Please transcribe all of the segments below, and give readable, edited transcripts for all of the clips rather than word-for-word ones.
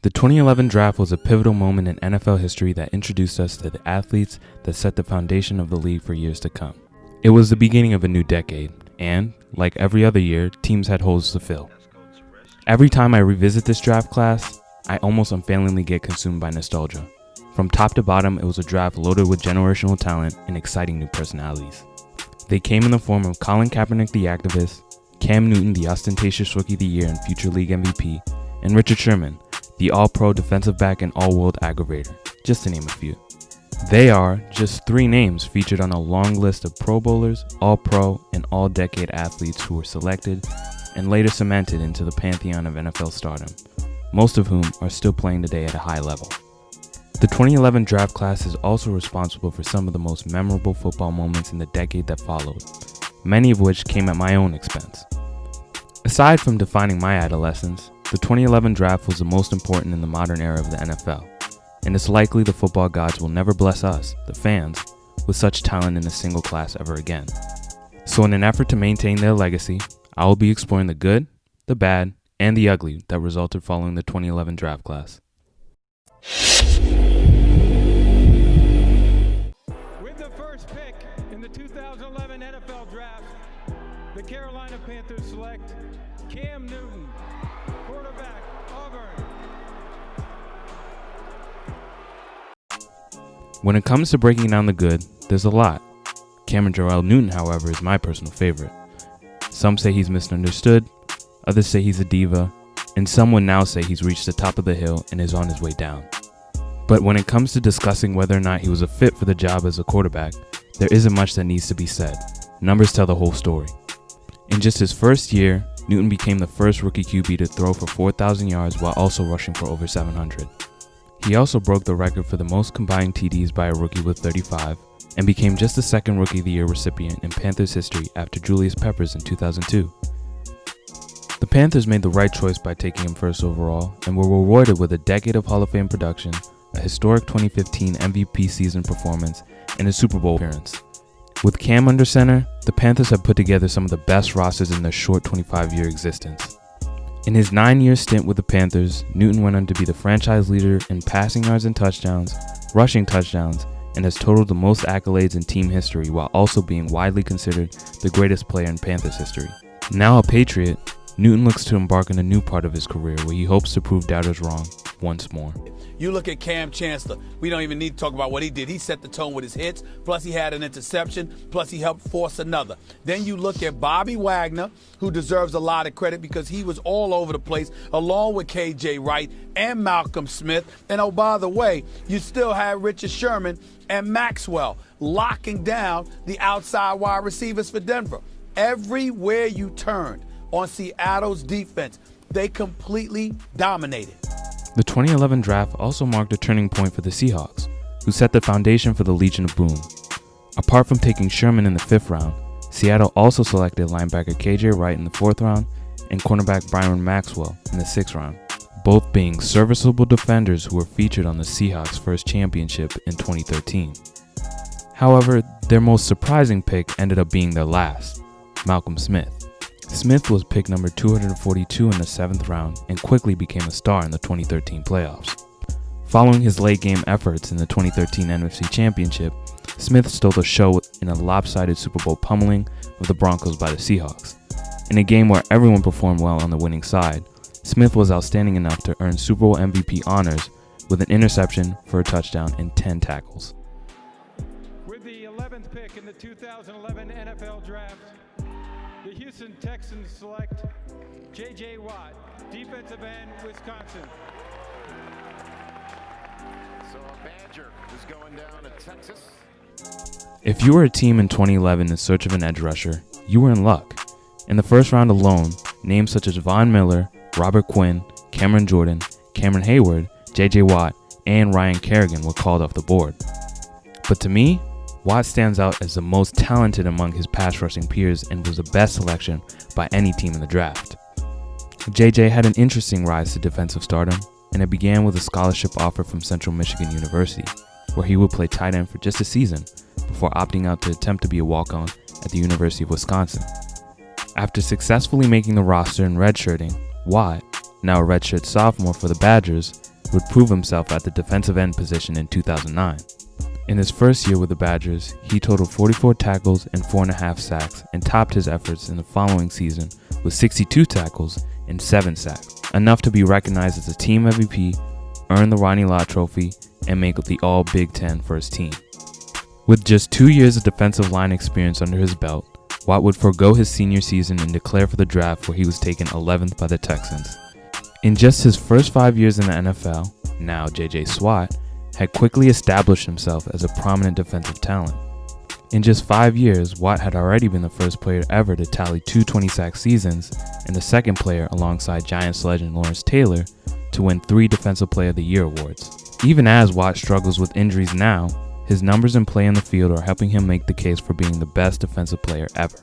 The 2011 draft was a pivotal moment in NFL history that introduced us to the athletes that set the foundation of the league for years to come. It was the beginning of a new decade, and, like every other year, teams had holes to fill. Every time I revisit this draft class, I almost unfailingly get consumed by nostalgia. From top to bottom, it was a draft loaded with generational talent and exciting new personalities. They came in the form of Colin Kaepernick the activist, Cam Newton the ostentatious Rookie of the Year and future league MVP, and Richard Sherman, the all-pro defensive back and all-world aggravator, just to name a few. They are just three names featured on a long list of Pro Bowlers, All-Pro, and All-Decade athletes who were selected and later cemented into the pantheon of NFL stardom, most of whom are still playing today at a high level. The 2011 draft class is also responsible for some of the most memorable football moments in the decade that followed, many of which came at my own expense. Aside from defining my adolescence, the 2011 draft was the most important in the modern era of the NFL, and it's likely the football gods will never bless us, the fans, with such talent in a single class ever again. So in an effort to maintain their legacy, I will be exploring the good, the bad, and the ugly that resulted following the 2011 draft class. With the first pick in the 2011 NFL Draft, the Carolina Panthers select Cam Newton, quarterback, Auburn. When it comes to breaking down the good, there's a lot. Cameron Jerrell Newton, however, is my personal favorite. Some say he's misunderstood, others say he's a diva, and some would now say he's reached the top of the hill and is on his way down. But when it comes to discussing whether or not he was a fit for the job as a quarterback, there isn't much that needs to be said. Numbers tell the whole story. In just his first year, Newton became the first rookie QB to throw for 4,000 yards while also rushing for over 700. He also broke the record for the most combined TDs by a rookie with 35, and became just the second Rookie of the Year recipient in Panthers history after Julius Peppers in 2002. The Panthers made the right choice by taking him first overall, and were rewarded with a decade of Hall of Fame production, a historic 2015 MVP season performance, and a Super Bowl appearance. With Cam under center, the Panthers have put together some of the best rosters in their short 25-year existence. In his 9-year stint with the Panthers, Newton went on to be the franchise leader in passing yards and touchdowns, rushing touchdowns, and has totaled the most accolades in team history while also being widely considered the greatest player in Panthers history. Now a Patriot, Newton looks to embark on a new part of his career where he hopes to prove doubters wrong once more. You look at Cam Chancellor. We don't even need to talk about what he did. He set the tone with his hits, plus he had an interception, plus he helped force another. Then you look at Bobby Wagner, who deserves a lot of credit because he was all over the place, along with KJ Wright and Malcolm Smith. And oh, by the way, you still had Richard Sherman and Maxwell locking down the outside wide receivers for Denver. Everywhere you turned on Seattle's defense, they completely dominated. The 2011 draft also marked a turning point for the Seahawks, who set the foundation for the Legion of Boom. Apart from taking Sherman in the 5th round, Seattle also selected linebacker KJ Wright in the 4th round and cornerback Byron Maxwell in the 6th round, both being serviceable defenders who were featured on the Seahawks' first championship in 2013. However, their most surprising pick ended up being their last, Malcolm Smith. Smith was pick number 242 in the 7th round and quickly became a star in the 2013 playoffs. Following his late-game efforts in the 2013 NFC Championship, Smith stole the show in a lopsided Super Bowl pummeling of the Broncos by the Seahawks. In a game where everyone performed well on the winning side, Smith was outstanding enough to earn Super Bowl MVP honors with an interception for a touchdown and 10 tackles. With the 11th pick in the 2011 NFL Draft, the Houston Texans select J.J. Watt, defensive end, Wisconsin. So a Badger is going down to Texas. If you were a team in 2011 in search of an edge rusher, you were in luck. In the first round alone, names such as Von Miller, Robert Quinn, Cameron Jordan, Cameron Hayward, J.J. Watt, and Ryan Kerrigan were called off the board. But to me, Watt stands out as the most talented among his pass rushing peers and was the best selection by any team in the draft. JJ had an interesting rise to defensive stardom, and it began with a scholarship offer from Central Michigan University, where he would play tight end for just a season before opting out to attempt to be a walk-on at the University of Wisconsin. After successfully making the roster and redshirting, Watt, now a redshirt sophomore for the Badgers, would prove himself at the defensive end position in 2009. In his first year with the Badgers, he totaled 44 tackles and 4.5 sacks and topped his efforts in the following season with 62 tackles and 7 sacks, enough to be recognized as a team MVP, earn the Ronnie Lott Trophy, and make the All-Big Ten for his team. With just 2 years of defensive line experience under his belt, Watt would forego his senior season and declare for the draft where he was taken 11th by the Texans. In just his first 5 years in the NFL, now J.J. Watt had quickly established himself as a prominent defensive talent. In just 5 years, Watt had already been the first player ever to tally 2 20-sack seasons and the second player alongside Giants legend Lawrence Taylor to win 3 Defensive Player of the Year awards. Even as Watt struggles with injuries now, his numbers and play on the field are helping him make the case for being the best defensive player ever.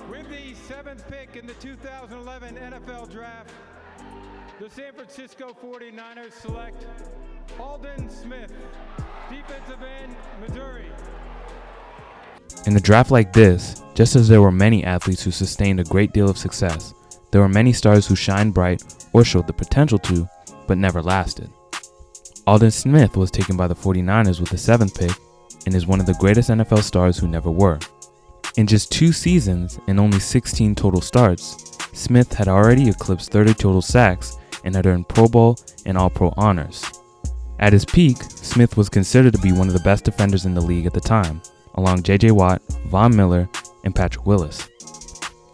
With the 7th pick in the 2011 NFL Draft, the San Francisco 49ers select Aldon Smith, defensive end, Missouri. In a draft like this, just as there were many athletes who sustained a great deal of success, there were many stars who shined bright or showed the potential to, but never lasted. Aldon Smith was taken by the 49ers with the 7th pick and is one of the greatest NFL stars who never were. In just 2 seasons and only 16 total starts, Smith had already eclipsed 30 total sacks and had earned Pro Bowl and All-Pro honors. At his peak, Smith was considered to be one of the best defenders in the league at the time, along J.J. Watt, Von Miller, and Patrick Willis.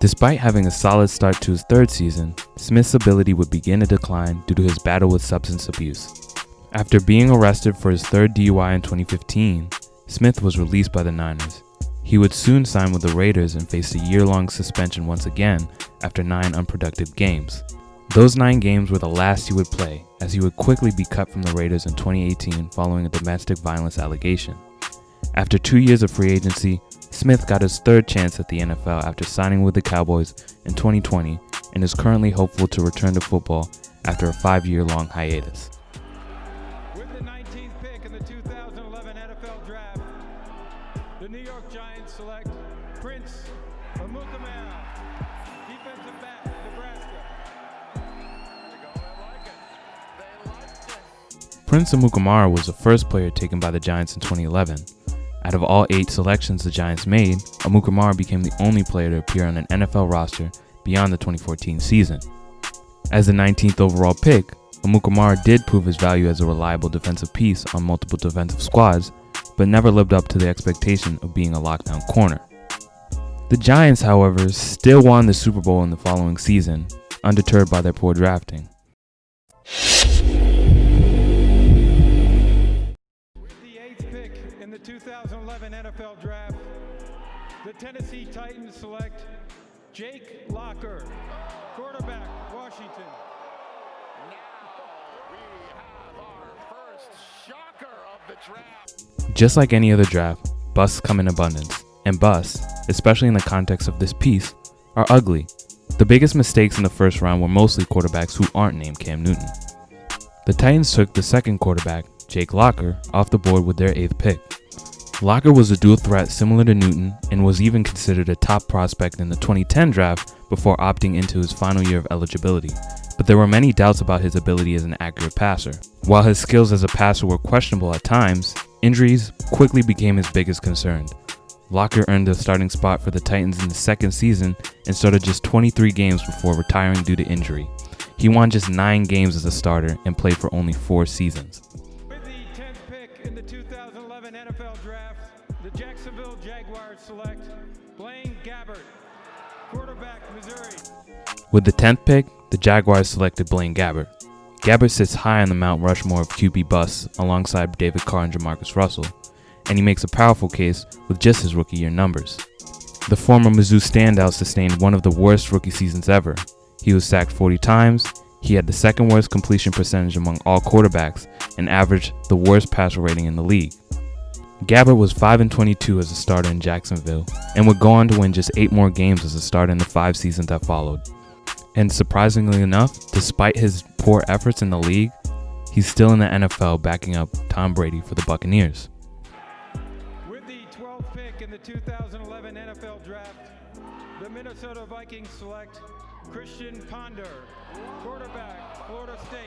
Despite having a solid start to his 3rd season, Smith's ability would begin to decline due to his battle with substance abuse. After being arrested for his 3rd DUI in 2015, Smith was released by the Niners. He would soon sign with the Raiders and face a year-long suspension once again after 9 unproductive games. Those 9 games were the last he would play, as he would quickly be cut from the Raiders in 2018 following a domestic violence allegation. After 2 years of free agency, Smith got his 3rd chance at the NFL after signing with the Cowboys in 2020 and is currently hopeful to return to football after a 5-year-long hiatus. With the 19th pick in the 2011 NFL Draft, the New York Giants select Prince Amukamara, defensive back, Nebraska. Prince Amukamara was the first player taken by the Giants in 2011. Out of all 8 selections the Giants made, Amukamara became the only player to appear on an NFL roster beyond the 2014 season. As the 19th overall pick, Amukamara did prove his value as a reliable defensive piece on multiple defensive squads, but never lived up to the expectation of being a lockdown corner. The Giants, however, still won the Super Bowl in the following season, undeterred by their poor drafting. With the 8th pick in the 2011 NFL Draft, the Tennessee Titans select Jake Locker, quarterback, Washington. Just like any other draft, busts come in abundance, and busts, especially in the context of this piece, are ugly. The biggest mistakes in the first round were mostly quarterbacks who aren't named Cam Newton. The Titans took the 2nd quarterback, Jake Locker, off the board with their 8th pick. Locker was a dual threat similar to Newton and was even considered a top prospect in the 2010 draft before opting into his final year of eligibility, but there were many doubts about his ability as an accurate passer. While his skills as a passer were questionable at times, injuries quickly became his biggest concern. Locker earned a starting spot for the Titans in the 2nd season and started just 23 games before retiring due to injury. He won just 9 games as a starter and played for only 4 seasons. With the 10th pick in the 2011 NFL Draft, the Jacksonville Jaguars select Blaine Gabbert, quarterback, Missouri. With the 10th pick, the Jaguars selected Blaine Gabbert. Gabbert sits high on the Mount Rushmore of QB busts alongside David Carr and Jamarcus Russell, and he makes a powerful case with just his rookie year numbers. The former Mizzou standout sustained one of the worst rookie seasons ever. He was sacked 40 times, he had the 2nd worst completion percentage among all quarterbacks, and averaged the worst passer rating in the league. Gabbert was 5-22 as a starter in Jacksonville, and would go on to win just 8 more games as a starter in the 5 seasons that followed. And surprisingly enough, despite his poor efforts in the league, he's still in the NFL backing up Tom Brady for the Buccaneers. With the 12th pick in the 2011 NFL Draft, the Minnesota Vikings select Christian Ponder, quarterback, Florida State.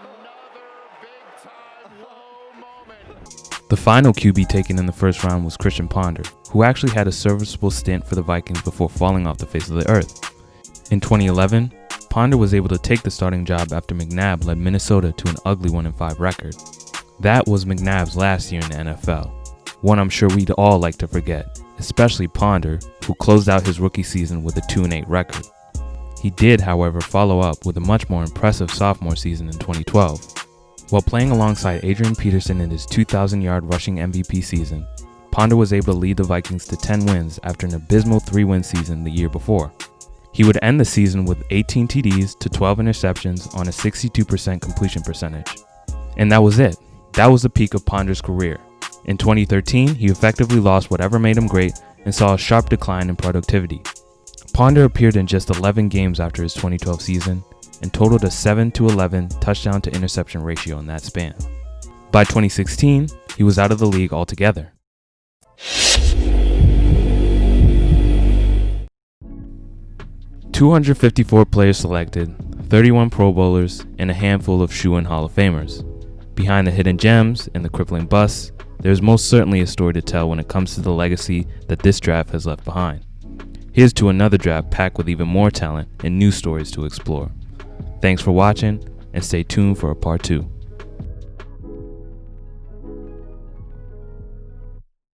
Another big-time low moment. The final QB taken in the first round was Christian Ponder, who actually had a serviceable stint for the Vikings before falling off the face of the earth. In 2011, Ponder was able to take the starting job after McNabb led Minnesota to an ugly 1-5 record. That was McNabb's last year in the NFL, one I'm sure we'd all like to forget, especially Ponder, who closed out his rookie season with a 2-8 record. He did, however, follow up with a much more impressive sophomore season in 2012. While playing alongside Adrian Peterson in his 2,000-yard rushing MVP season, Ponder was able to lead the Vikings to 10 wins after an abysmal 3-win season the year before. He would end the season with 18 TDs to 12 interceptions on a 62% completion percentage. And that was it. That was the peak of Ponder's career. In 2013, he effectively lost whatever made him great and saw a sharp decline in productivity. Ponder appeared in just 11 games after his 2012 season and totaled a 7-11 touchdown to interception ratio in that span. By 2016, he was out of the league altogether. "254 players selected, 31 Pro Bowlers, and a handful of shoe-in Hall of Famers. Behind the hidden gems and the crippling busts, there's most certainly a story to tell when it comes to the legacy that this draft has left behind. Here's to another draft packed with even more talent and new stories to explore. Thanks for watching, and stay tuned for a part 2.